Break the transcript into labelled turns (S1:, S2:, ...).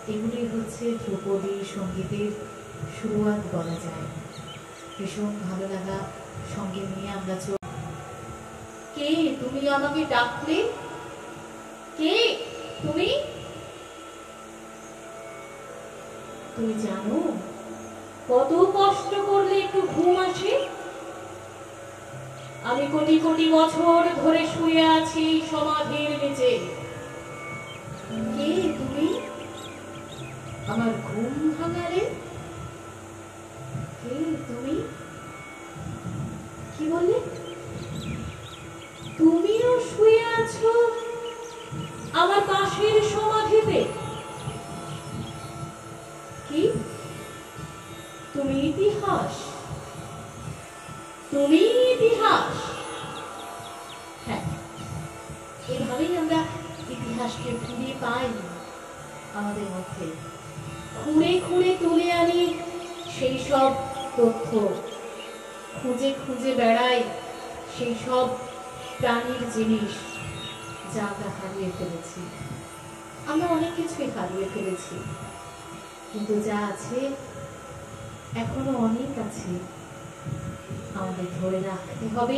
S1: এগুলি হচ্ছে ধ্রুপদী সঙ্গীতের শুরুয়াত বলা যায়। ভীষণ ভালো লাগা সঙ্গে নিয়ে আমরা কে তুমি আমাকে ডাকলে? কে তুমি? তুমি জানো কত কষ্ট করলে একটু ঘুম আসে? আমি কোটি কোটি বছর ধরে শুয়ে আছি সমাধির নিচে। কে তুমি? আমার ঘুম ভাঙালে? কে তুমি? কি বললে? তুমিও শুয়ে আছো আমার পাশের সমাধিতে? কি তুমি ইতিহাস? তুমি ইতিহাস? হ্যাঁ, এভাবেই আমরা ইতিহাসকে ফিরে পাই আমাদের মধ্যে। খুঁড়ে খুঁড়ে তুলে আনি সেই সব তথ্য, খুঁজে খুঁজে বেড়াই সেই সব প্রাণীর জিনিস যা আমরা হারিয়ে ফেলেছি। আমরা অনেক কিছুই হারিয়ে ফেলেছি, কিন্তু যা আছে এখনো অনেক আছে, আমাদের ধরে রাখতে হবে।